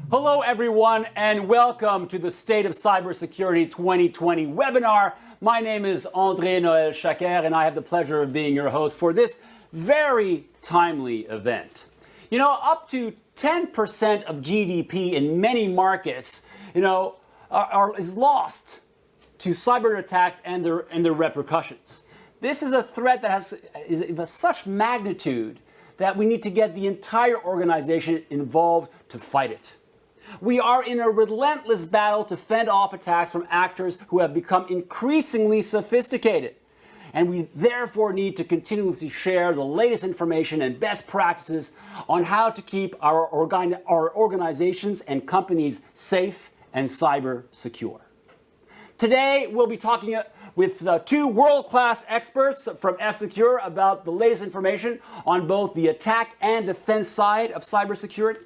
Hello, everyone, and welcome to the State of Cybersecurity 2020 webinar. My name is André-Noël Chaker, and I have the pleasure of being your host for this very timely event. You know, up to 10% of GDP in many markets, is lost to cyber attacks and their repercussions. This is a threat that is of such magnitude that we need to get the entire organization involved to fight it. We are in a relentless battle to fend off attacks from actors who have become increasingly sophisticated. And we therefore need to continuously share the latest information and best practices on how to keep our organizations and companies safe and cyber secure. Today, we'll be talking with two world-class experts from F-Secure about the latest information on both the attack and defense side of cybersecurity.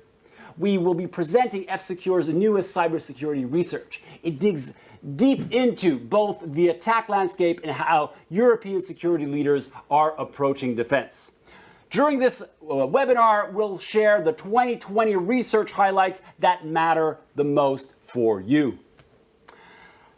We will be presenting F-Secure's newest cybersecurity research. It digs deep into both the attack landscape and how European security leaders are approaching defense. During this webinar, we'll share the 2020 research highlights that matter the most for you.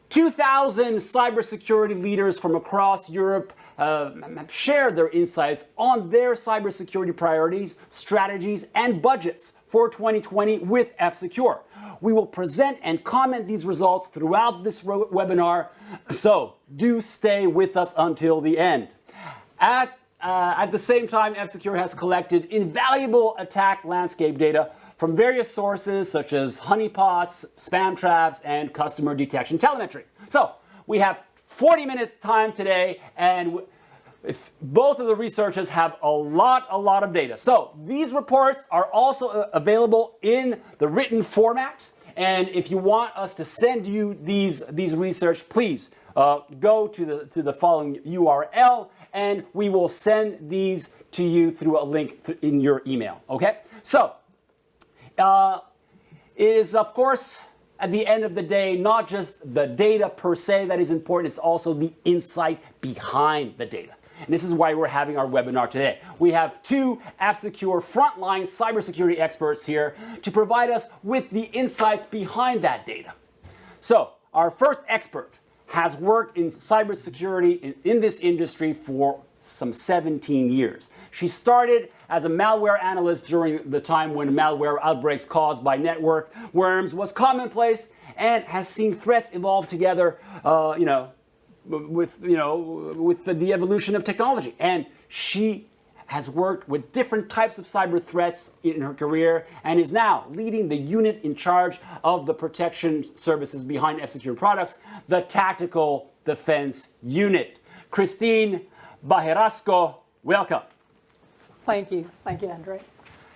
2,000 cybersecurity leaders from across Europe have shared their insights on their cybersecurity priorities, strategies, and budgets for 2020 with F-Secure. We will present and comment these results throughout this webinar, so do stay with us until the end. At the same time, F-Secure has collected invaluable attack landscape data from various sources such as honeypots, spam traps, and customer detection telemetry. So we have 40 minutes time today, and if both of the researchers have a lot of data. So these reports are also available in the written format. And if you want us to send you these research, please go to the following URL, and we will send these to you through a link in your email. Okay? So it is, of course, at the end of the day, not just the data per se that is important, it's also the insight behind the data. And this is why we're having our webinar today. We have two F-Secure frontline cybersecurity experts here to provide us with the insights behind that data. So our first expert has worked in cybersecurity in this industry for some 17 years. She started as a malware analyst during the time when malware outbreaks caused by network worms was commonplace, and has seen threats evolve together, with the evolution of technology. And she has worked with different types of cyber threats in her career and is now leading the unit in charge of the protection services behind F-Secure products, the Tactical Defense Unit. Christine Bajerasco, welcome. Thank you, Andre.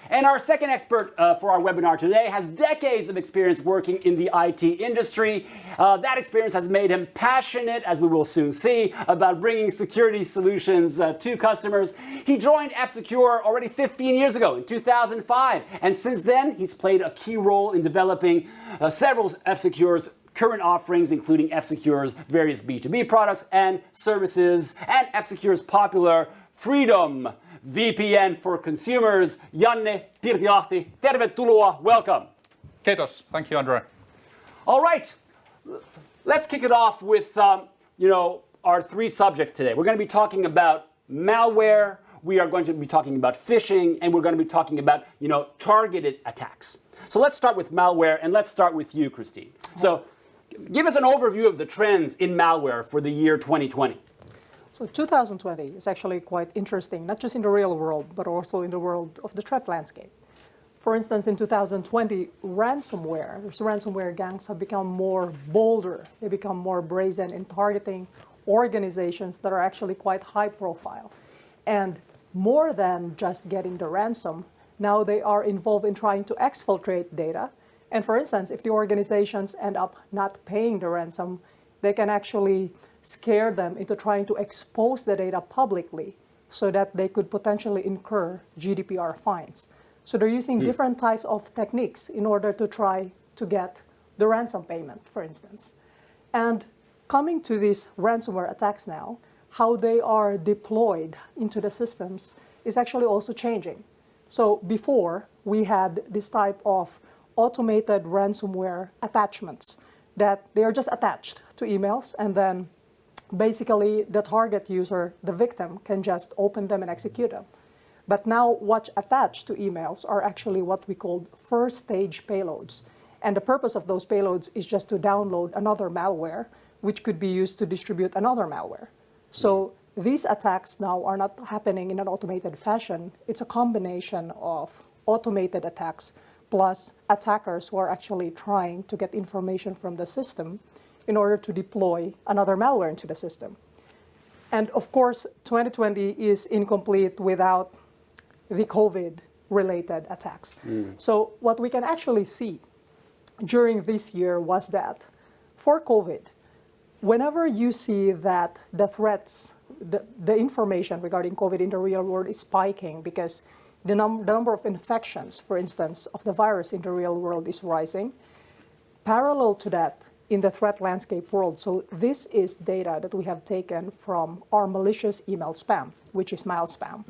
And our second expert for our webinar today has decades of experience working in the IT industry. That experience has made him passionate, as we will soon see, about bringing security solutions to customers. He joined F-Secure already 15 years ago in 2005, and since then he's played a key role in developing several F-Secure's current offerings, including F-Secure's various B2B products and services, and F-Secure's popular Freedom VPN for consumers. Janne Pirtiahti, tervetuloa, welcome. Kiitos. Thank you, Andre. All right, let's kick it off with our three subjects today. We're going to be talking about malware, we are going to be talking about phishing, and we're going to be talking about targeted attacks. So let's start with malware, and let's start with you, Christine. So give us an overview of the trends in malware for the year 2020. So 2020 is actually quite interesting, not just in the real world, but also in the world of the threat landscape. For instance, in 2020, ransomware gangs have become more bolder. They become more brazen in targeting organizations that are actually quite high profile. And more than just getting the ransom, now they are involved in trying to exfiltrate data. And for instance, if the organizations end up not paying the ransom, they can actually scare them into trying to expose the data publicly so that they could potentially incur GDPR fines. So they're using different types of techniques in order to try to get the ransom payment, for instance. And coming to these ransomware attacks now, how they are deployed into the systems is actually also changing. So before, we had this type of automated ransomware attachments that they are just attached to emails, and then basically the target user, the victim, can just open them and execute them. But now what's attached to emails are actually what we call first stage payloads. And the purpose of those payloads is just to download another malware, which could be used to distribute another malware. So these attacks now are not happening in an automated fashion. It's a combination of automated attacks plus attackers who are actually trying to get information from the system in order to deploy another malware into the system. And of course, 2020 is incomplete without the COVID-related attacks. So what we can actually see during this year was that for COVID, whenever you see that the threats, the information regarding COVID in the real world is spiking because the number of infections, for instance, of the virus in the real world is rising, parallel to that in the threat landscape world. So this is data that we have taken from our malicious email spam, which is mail spam.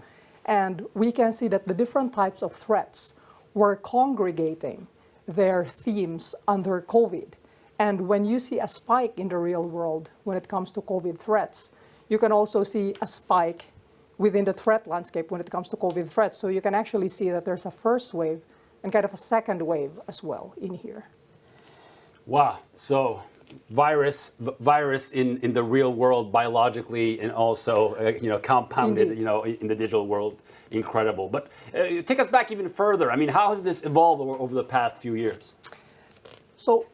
And we can see that the different types of threats were congregating their themes under COVID. And when you see a spike in the real world when it comes to COVID threats, you can also see a spike within the threat landscape when it comes to COVID threats. So you can actually see that there's a first wave and kind of a second wave as well in here. Wow. So virus in the real world biologically and also compounded Indeed. In the digital world. Incredible. But take us back even further. I mean, how has this evolved over the past few years? So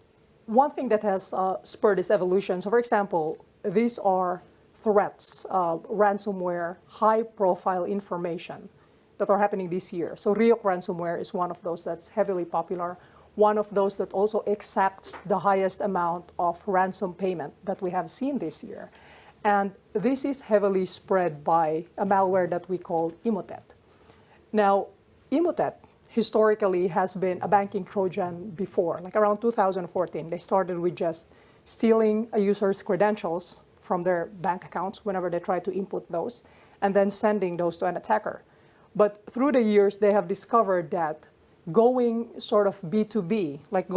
one thing that has spurred this evolution, so for example, these are threats, ransomware, high-profile information that are happening this year. So Ryuk ransomware is one of those that's heavily popular, one of those that also exacts the highest amount of ransom payment that we have seen this year. And this is heavily spread by a malware that we call Emotet. Now, Emotet historically has been a banking Trojan before, like around 2014. They started with just stealing a user's credentials from their bank accounts whenever they try to input those, and then sending those to an attacker. But through the years, they have discovered that going sort of B2B, like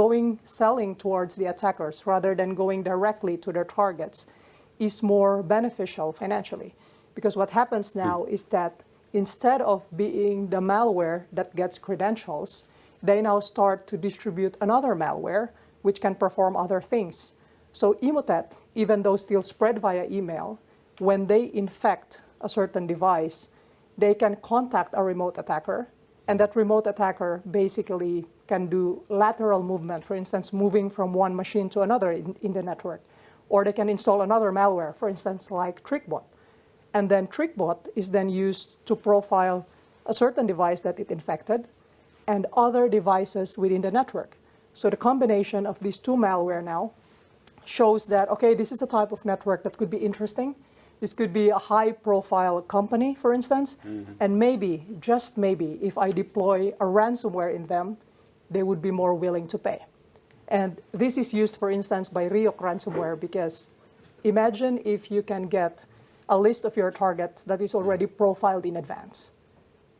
selling towards the attackers rather than going directly to their targets, is more beneficial financially. Because what happens now is that instead of being the malware that gets credentials, they now start to distribute another malware which can perform other things. So Emotet, even though still spread via email, when they infect a certain device, they can contact a remote attacker, and that remote attacker basically can do lateral movement, for instance, moving from one machine to another in the network. Or they can install another malware, for instance, like TrickBot. And then TrickBot is then used to profile a certain device that it infected and other devices within the network. So the combination of these two malware now shows that, okay, this is a type of network that could be interesting. This could be a high-profile company, for instance, and maybe, just maybe, if I deploy a ransomware in them, they would be more willing to pay. And this is used, for instance, by Ryuk ransomware, because imagine if you can get a list of your targets that is already profiled in advance.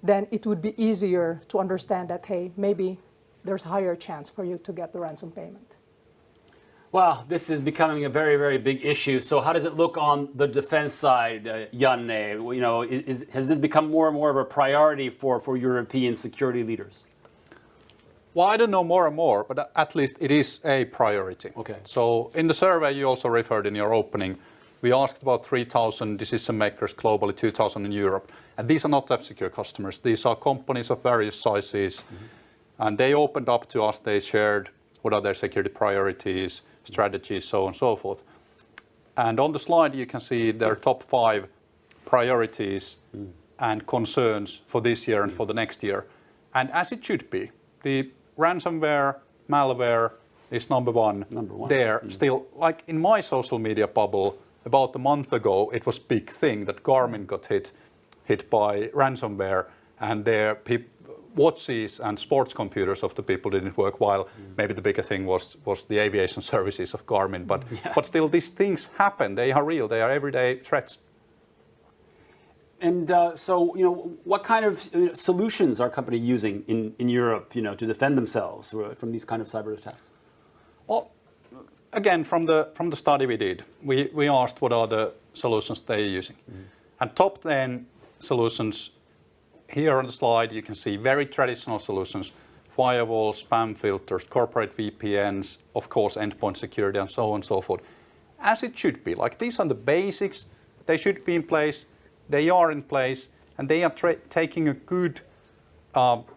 Then it would be easier to understand that, hey, maybe there's a higher chance for you to get the ransom payment. Well, this is becoming a very, very big issue. So how does it look on the defense side, Janne? Has this become more and more of a priority for European security leaders? Well, I don't know more and more, but at least it is a priority. Okay. So in the survey you also referred in your opening, we asked about 3,000 decision makers globally, 2,000 in Europe. And these are not F-Secure customers. These are companies of various sizes. And they opened up to us. They shared what are their security priorities, strategies, so on and so forth. And on the slide, you can see their top 5 priorities and concerns for this year and for the next year. And as it should be, the ransomware, malware is number one. There. Still, like in my social media bubble, about a month ago, it was a big thing that Garmin got hit by ransomware, and their watches and sports computers of the people didn't work, while maybe the bigger thing was the aviation services of Garmin. But still, these things happen. They are real. They are everyday threats. And so, what kind of solutions are companies using in Europe, to defend themselves from these kind of cyber attacks? Well, again, from the study we did, we asked what are the solutions they're using. And top 10 solutions, here on the slide, you can see very traditional solutions, firewalls, spam filters, corporate VPNs, of course, endpoint security, and so on and so forth. As it should be. Like, these are the basics. They should be in place. They are in place, and they are taking a good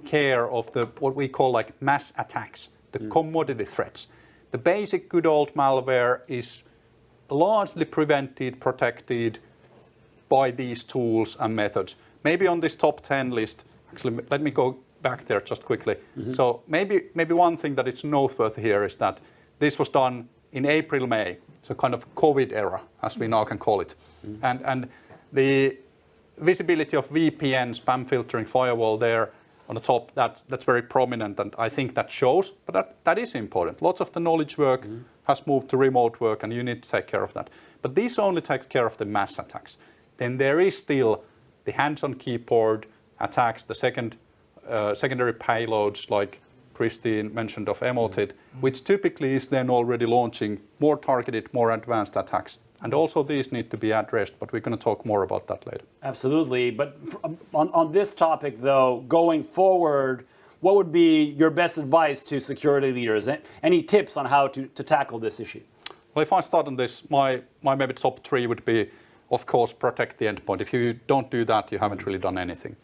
care of what we call like mass attacks, the commodity threats. The basic good old malware is largely prevented, protected by these tools and methods. Maybe on this top 10 list, actually, let me go back there just quickly. So maybe one thing that is noteworthy here is that this was done in April, May, so kind of COVID era, as we now can call it. And the visibility of VPN, spam filtering, firewall there on the top, that's very prominent, and I think that shows, but that is important. Lots of the knowledge work has moved to remote work, and you need to take care of that. But this only takes care of the mass attacks. Then there is still the hands-on keyboard attacks, the secondary payloads like Christine mentioned of Emotet, which typically is then already launching more targeted, more advanced attacks. And also these need to be addressed, but we're going to talk more about that later. Absolutely. But on this topic, though, going forward, what would be your best advice to security leaders? Any tips on how to tackle this issue? Well, if I start on this, my maybe top 3 would be, of course, protect the endpoint. If you don't do that, you haven't really done anything.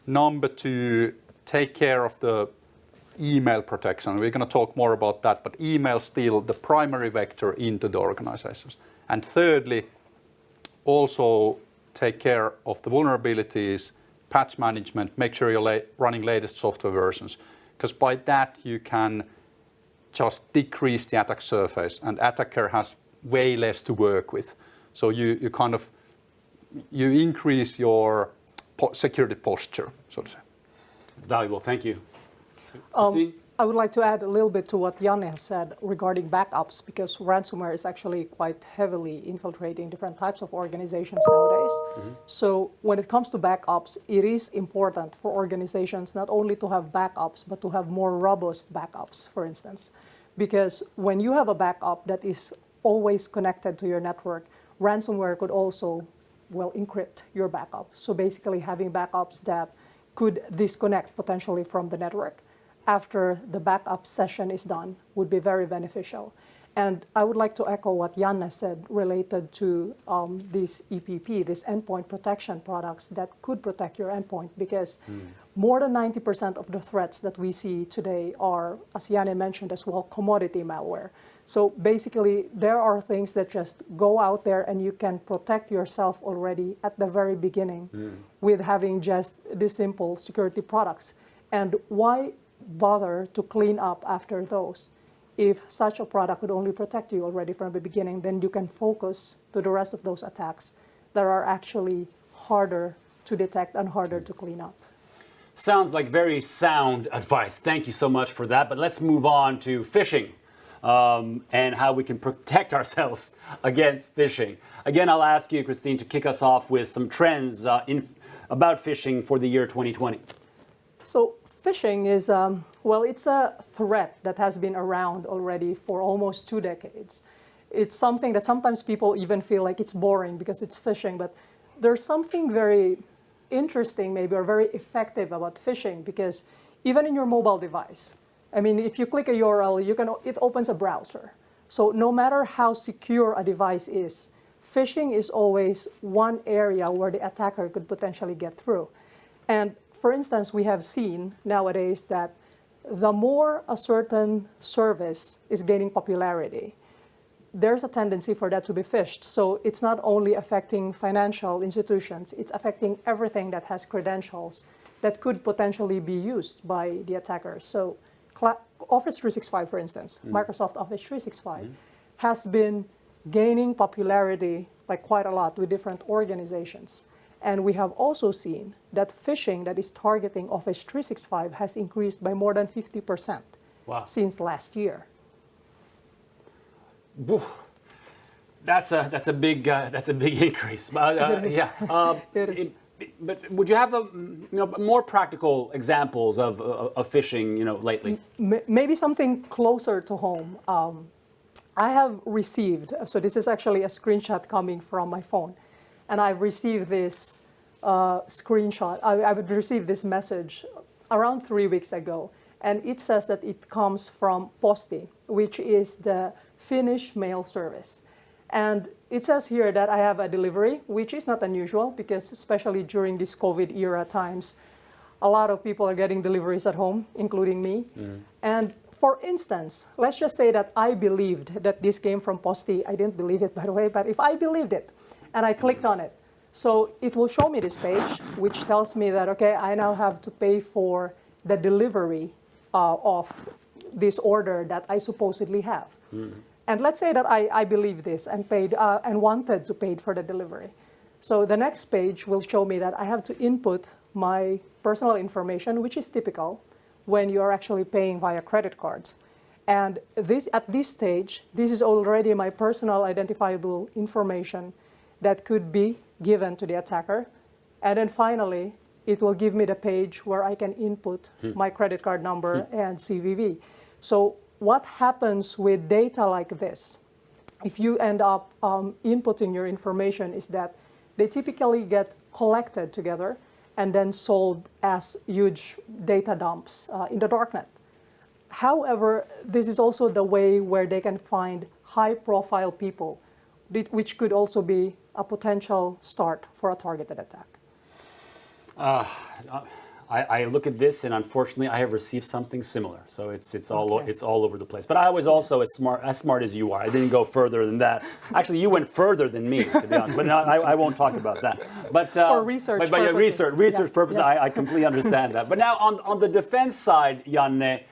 Number 2, take care of the email protection. We're going to talk more about that, but email still the primary vector into the organizations. And thirdly, also take care of the vulnerabilities, patch management, make sure you're running latest software versions, because by that you can just decrease the attack surface, and attacker has way less to work with. So you increase your security posture, so to say. It's valuable. Thank you. I would like to add a little bit to what Janne has said regarding backups, because ransomware is actually quite heavily infiltrating different types of organizations nowadays. So when it comes to backups, it is important for organizations not only to have backups, but to have more robust backups, for instance. Because when you have a backup that is always connected to your network, ransomware could also, encrypt your backup. So basically having backups that could disconnect potentially from the network after the backup session is done would be very beneficial. And I would like to echo what Janne said related to these EPP, these endpoint protection products that could protect your endpoint, because more than 90% of the threats that we see today are, as Janne mentioned as well, commodity malware. So basically, there are things that just go out there and you can protect yourself already at the very beginning with having just these simple security products. And why bother to clean up after those? If such a product would only protect you already from the beginning, then you can focus to the rest of those attacks that are actually harder to detect and harder to clean up. Sounds like very sound advice. Thank you so much for that. But let's move on to phishing and how we can protect ourselves against phishing. Again, I'll ask you, Christine, to kick us off with some trends about phishing for the year 2020. So phishing is, it's a threat that has been around already for almost 2 decades. It's something that sometimes people even feel like it's boring because it's phishing, but there's something very interesting maybe or very effective about phishing, because even in your mobile device, I mean, if you click a URL, it opens a browser. So no matter how secure a device is, phishing is always one area where the attacker could potentially get through. And for instance, we have seen nowadays that the more a certain service is gaining popularity, there's a tendency for that to be phished. So it's not only affecting financial institutions, it's affecting everything that has credentials that could potentially be used by the attackers. So Office 365, for instance, Microsoft Office 365 has been gaining popularity like quite a lot with different organizations. And we have also seen that phishing that is targeting Office 365 has increased by more than 50% since last year. That's a big increase. It is. Yeah. It is. But would you have more practical examples of phishing lately? Maybe something closer to home. I have received, so this is actually a screenshot coming from my phone, and I've received this screenshot. I would receive this message around 3 weeks ago, and it says that it comes from Posti, which is the Finnish mail service. And it says here that I have a delivery, which is not unusual because especially during this COVID era times, a lot of people are getting deliveries at home, including me. And for instance, let's just say that I believed that this came from Posti. I didn't believe it, by the way, but if I believed it and I clicked on it, so it will show me this page, which tells me that, okay, I now have to pay for the delivery of this order that I supposedly have. And let's say that I believe this and paid and wanted to pay for the delivery. So the next page will show me that I have to input my personal information, which is typical when you are actually paying via credit cards. And at this stage, this is already my personal identifiable information that could be given to the attacker. And then finally, it will give me the page where I can input my credit card number and CVV. So what happens with data like this, if you end up inputting your information, is that they typically get collected together and then sold as huge data dumps in the darknet. However, this is also the way where they can find high-profile people, which could also be a potential start for a targeted attack. I look at this, and unfortunately, I have received something similar. So it's all over the place. But I was also as smart as you are. I didn't go further than that. Actually, you went further than me, to be honest. But no, I won't talk about that. But for research purposes. Yeah, research purposes, yes. I completely understand that. But now on the defense side, Janne,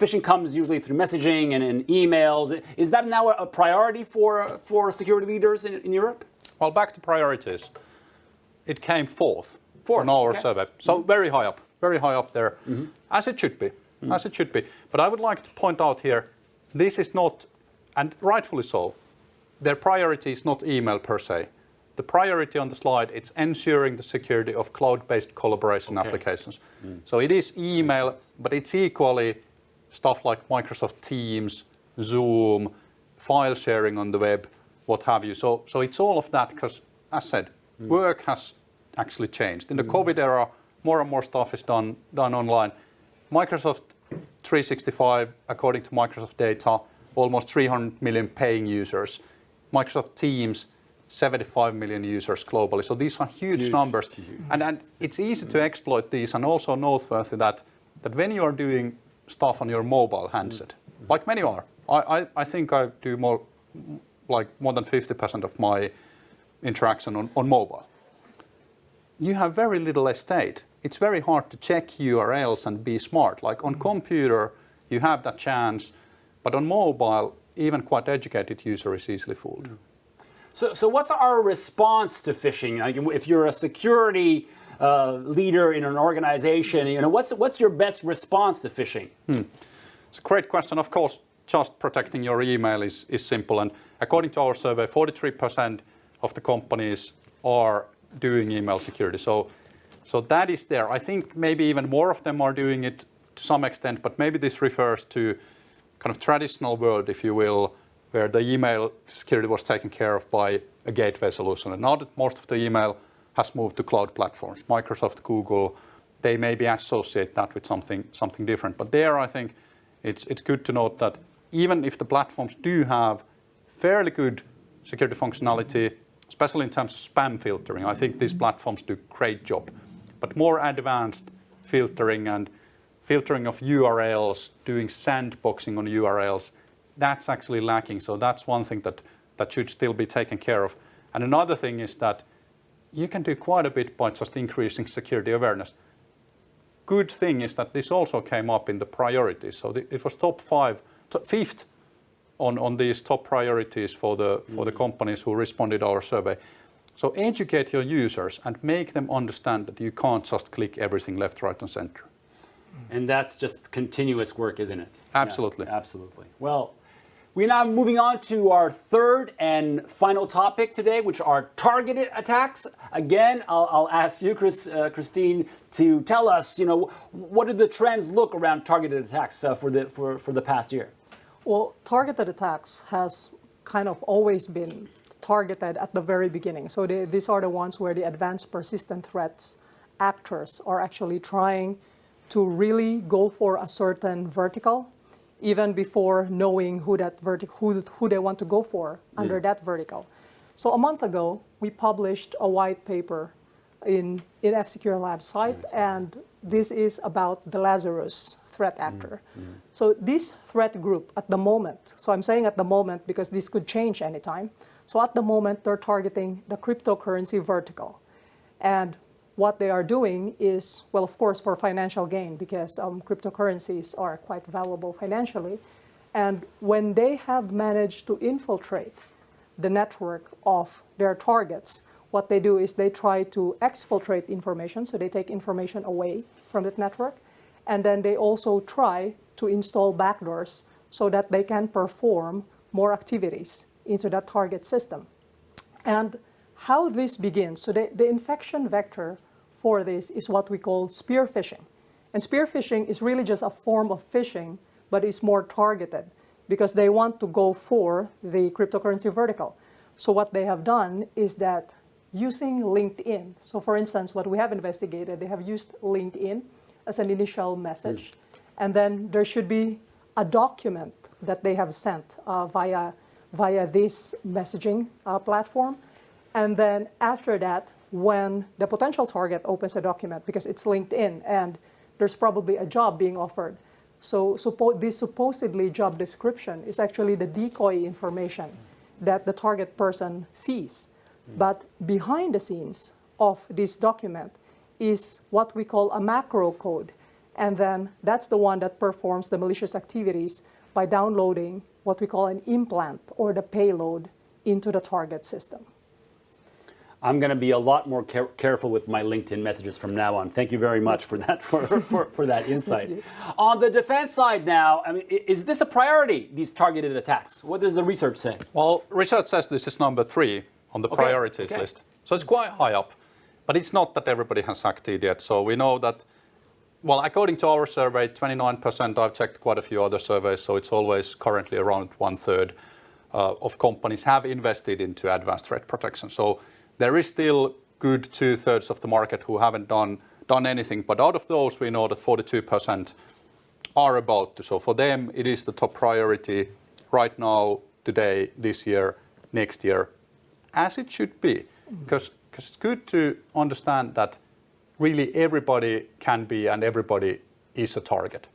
phishing comes usually through messaging and in emails. Is that now a priority for security leaders in Europe? Well, back to priorities. It came fourth on our survey. So very high up there, as it should be, as it should be. But I would like to point out here, this is not, and rightfully so, their priority is not email per se. The priority on the slide, it's ensuring the security of cloud-based collaboration applications. So it is email, but it's equally stuff like Microsoft Teams, Zoom, file sharing on the web, what have you. So it's all of that because, as said, work has actually changed. In the COVID era, more and more stuff is done online. Microsoft 365, according to Microsoft data, almost 300 million paying users. Microsoft Teams, 75 million users globally. So these are huge numbers. And it's easy to exploit these, and also noteworthy that when you are doing stuff on your mobile handset, like many are, I think I do more than 50% of my interaction on mobile. You have very little estate. It's very hard to check URLs and be smart. Like on computer, you have that chance, but on mobile, even quite educated user is easily fooled. So what's our response to phishing? Like if you're a security leader in an organization, what's your best response to phishing? It's a great question. Of course, just protecting your email is simple. And according to our survey, 43% of the companies are doing email security. So that is there. I think maybe even more of them are doing it to some extent, but maybe this refers to kind of traditional world, if you will, where the email security was taken care of by a gateway solution. And now that most of the email has moved to cloud platforms, Microsoft, Google, they maybe associate that with something different. But there, I think it's good to note that even if the platforms do have fairly good security functionality, especially in terms of spam filtering, I think these platforms do a great job. But more advanced filtering and filtering of URLs, doing sandboxing on URLs, that's actually lacking. So that's one thing that should still be taken care of. And another thing is that you can do quite a bit by just increasing security awareness. Good thing is that this also came up in the priorities. So it was fifth on these top priorities for the companies who responded our survey. So educate your users and make them understand that you can't just click everything left, right, and center. And that's just continuous work, isn't it? Absolutely. Yeah, absolutely. Well, We're now moving on to our third and final topic today, which are targeted attacks. Again, I'll ask you, Christine, to tell us, what did the trends look around targeted attacks for the past year? Well, targeted attacks has kind of always been targeted at the very beginning. So these are the ones where the advanced persistent threats actors are actually trying to really go for a certain vertical, even before knowing who they want to go for under that vertical. So a month ago, we published a white paper in F-Secure Lab's site, and this is about the Lazarus threat actor. So this threat group at the moment, so I'm saying at the moment because this could change anytime. So at the moment, they're targeting the cryptocurrency vertical. And what they are doing is, well, of course, for financial gain, because cryptocurrencies are quite valuable financially. And when they have managed to infiltrate the network of their targets, what they do is they try to exfiltrate information, so they take information away from that network, and then they also try to install backdoors so that they can perform more activities into that target system. And how this begins, so the infection vector for this is what we call spear phishing. And spear phishing is really just a form of phishing, but it's more targeted because they want to go for the cryptocurrency vertical. So what they have done is that using LinkedIn, so for instance, what we have investigated, they have used LinkedIn as an initial message, and then there should be a document that they have sent via this messaging platform. And then after that, when the potential target opens a document, because it's LinkedIn and there's probably a job being offered, so this supposedly job description is actually the decoy information that the target person sees. But behind the scenes of this document is what we call a macro code. And then that's the one that performs the malicious activities by downloading what we call an implant or the payload into the target system. I'm going to be a lot more careful with my LinkedIn messages from now on. Thank you very much for that for that insight. On the defense side now, I mean, is this a priority, these targeted attacks? What does the research say? Well, research says this is number 3 on the priorities list. So it's quite high up. But it's not that everybody has acted yet. So we know that, well, according to our survey, 29%, I've checked quite a few other surveys, so it's always currently around 1/3 of companies have invested into advanced threat protection. So there is still good 2/3 of the market who haven't done anything. But out of those, we know that 42% are about to. So for them, it is the top priority right now, today, this year, next year, as it should be. Because it's good to understand that really everybody can be and everybody is a target.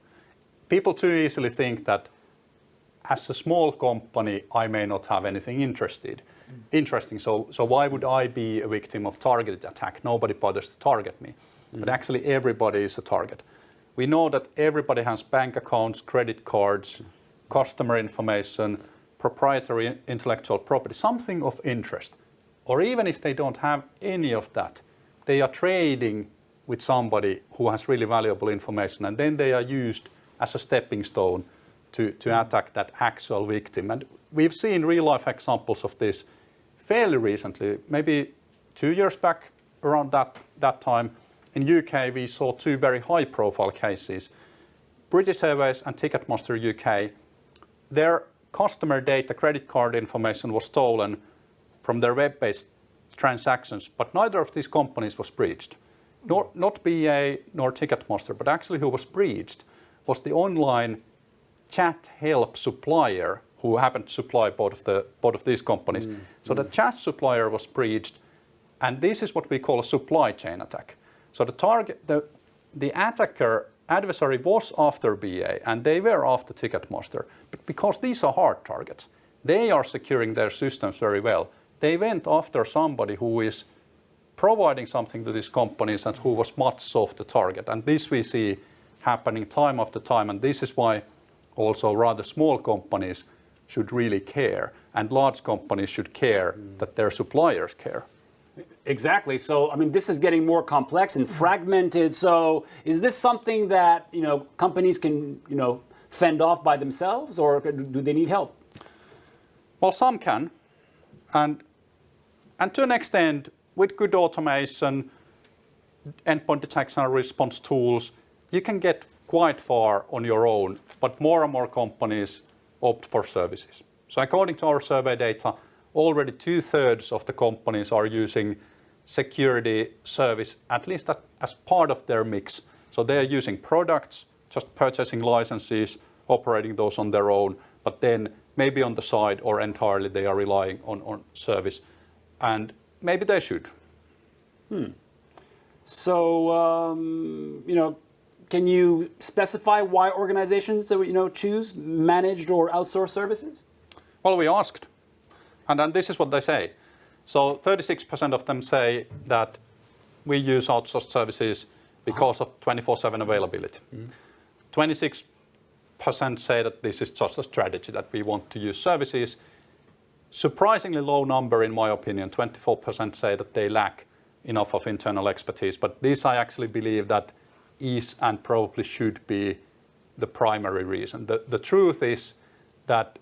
People too easily think that as a small company, I may not have anything interesting. So why would I be a victim of targeted attack? Nobody bothers to target me. But actually everybody is a target. We know that everybody has bank accounts, credit cards, customer information, proprietary intellectual property, something of interest. Or even if they don't have any of that, they are trading with somebody who has really valuable information, and then they are used as a stepping stone to attack that actual victim. And we've seen real-life examples of this fairly recently, maybe 2 years back around that time. In UK, we saw 2 very high-profile cases. British Airways and Ticketmaster UK, their customer data, credit card information was stolen from their web-based transactions, but neither of these companies was breached. Not BA nor Ticketmaster, but actually who was breached was the online chat help supplier who happened to supply both of these companies. So the chat supplier was breached, and this is what we call a supply chain attack. So the adversary was after BA and they were after Ticketmaster, but because these are hard targets, they are securing their systems very well. They went after somebody who is providing something to these companies and who was much softer target. And this we see happening time after time. And this is why also rather small companies should really care, and large companies should care that their suppliers care. Exactly. So, I mean, this is getting more complex and fragmented. So, is this something that companies can fend off by themselves, or do they need help? Well, some can, and to an extent, with good automation, endpoint detection and response tools, you can get quite far on your own, but more and more companies opt for services. So according to our survey data, already 2/3 of the companies are using security service, at least as part of their mix. So they are using products, just purchasing licenses, operating those on their own, but then maybe on the side or entirely they are relying on service. And maybe they should. So, can you specify why organizations choose managed or outsourced services? Well, we asked, and then this is what they say. So 36% of them say that we use outsourced services because of 24/7 availability. 26% say that this is just a strategy, that we want to use services. Surprisingly low number, in my opinion. 24% say that they lack enough of internal expertise. But this, I actually believe, that is and probably should be the primary reason. The truth is that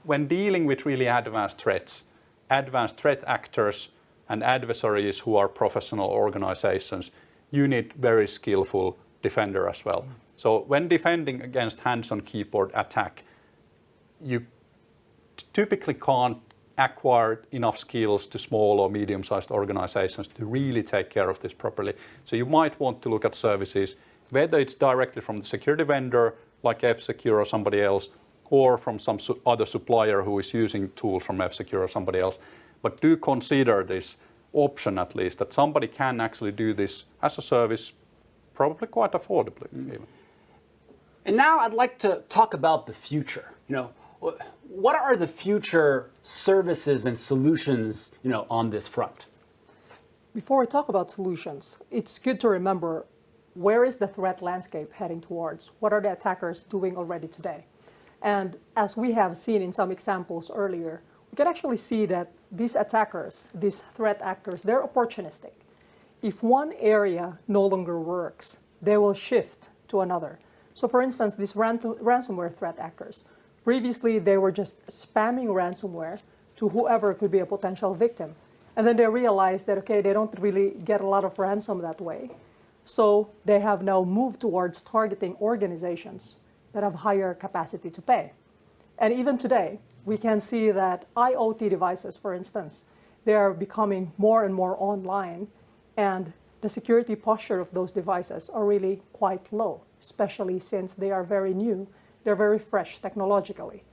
when dealing with really advanced threat actors and adversaries who are professional organizations, you need very skillful defender as well. So when defending against hands-on keyboard attack, you typically can't acquire enough skills to small or medium-sized organizations to really take care of this properly. So you might want to look at services, whether it's directly from the security vendor, like F-Secure or somebody else, or from some other supplier who is using tools from F-Secure or somebody else. But do consider this option at least, that somebody can actually do this as a service, probably quite affordably even. And now I'd like to talk about the future. What are the future services and solutions, on this front? Before we talk about solutions, it's good to remember, where is the threat landscape heading towards? What are the attackers doing already today? And as we have seen in some examples earlier, we can actually see that these attackers, these threat actors, they're opportunistic. If one area no longer works, they will shift to another. So for instance, these ransomware threat actors, previously they were just spamming ransomware to whoever could be a potential victim. And then they realized that, okay, they don't really get a lot of ransom that way. So they have now moved towards targeting organizations that have higher capacity to pay. And even today, we can see that IoT devices, for instance, they are becoming more and more online, and the security posture of those devices are really quite low, especially since they are very new, they're very fresh technologically.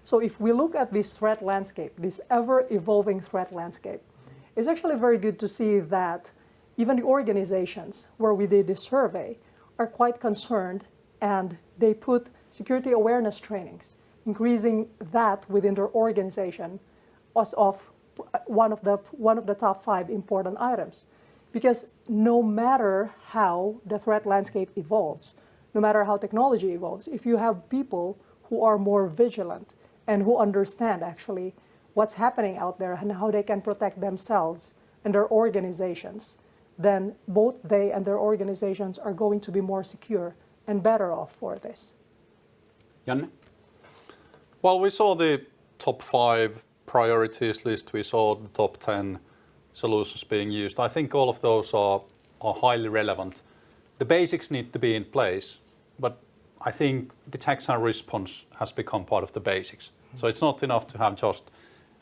So if we look at this threat landscape, this ever-evolving threat landscape, it's actually very good to see that even the organizations where we did this survey are quite concerned, and they put security awareness trainings, increasing that within their organization as of one of the top 5 important items. Because no matter how the threat landscape evolves, no matter how technology evolves, if you have people who are more vigilant and who understand actually what's happening out there and how they can protect themselves and their organizations, then both they and their organizations are going to be more secure and better off for this. Janne? Well, we saw the top 5 priorities list. We saw the top 10 solutions being used. I think all of those are highly relevant. The basics need to be in place, but I think detection and response has become part of the basics. So it's not enough to have just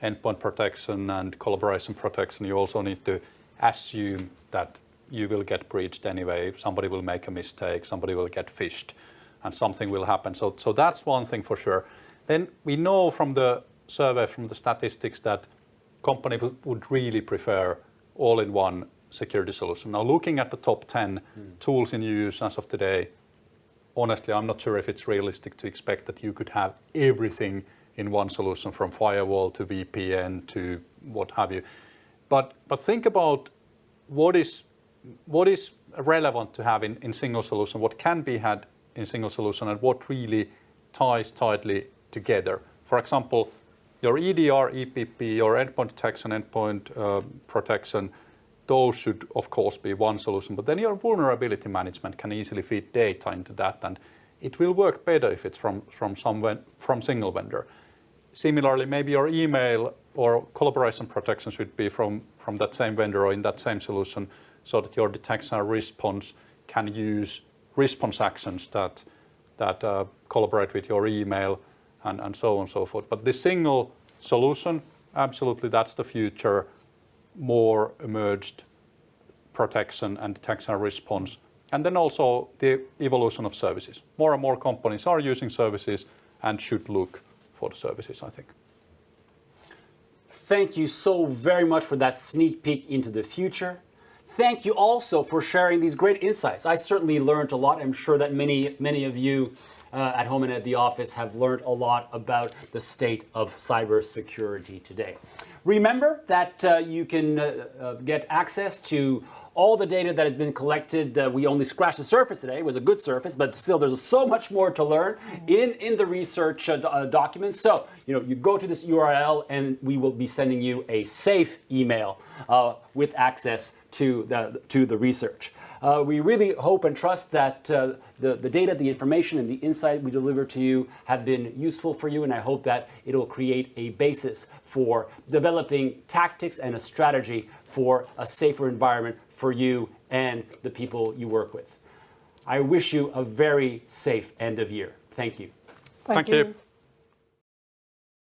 endpoint protection and collaboration protection. You also need to assume that you will get breached anyway. Somebody will make a mistake, somebody will get phished, and something will happen. So that's one thing for sure. Then we know from the survey, from the statistics, that companies would really prefer all-in-one security solution. Now, looking at the top 10 tools in use as of today, honestly, I'm not sure if it's realistic to expect that you could have everything in one solution, from firewall to VPN to what have you. But think about what is relevant to have in single solution, what can be had in single solution, and what really ties tightly together. For example, your EDR, EPP, your endpoint detection, endpoint protection, those should of course be one solution. But then your vulnerability management can easily feed data into that, and it will work better if it's from single vendor. similarly, maybe your email or collaboration protection should be from that same vendor or in that same solution, so that your detection and response can use response actions that collaborate with your email and so on and so forth. But the single solution, absolutely, that's the future. More emerged protection and detection and response. And then also the evolution of services. More and more companies are using services and should look for the services, I think. Thank you so very much for that sneak peek into the future. Thank you also for sharing these great insights. I certainly learned a lot. I'm sure that many of you at home and at the office have learned a lot about the state of cybersecurity today. Remember that you can get access to all the data that has been collected. We only scratched the surface today. It was a good surface, but still there's so much more to learn in the research documents. So, you go to this URL and we will be sending you a safe email with access to the research. We really hope and trust that the data, the information, and the insight we deliver to you have been useful for you, and I hope that it'll create a basis for developing tactics and a strategy for a safer environment for you and the people you work with. I wish you a very safe end of year. Thank you. Thank you.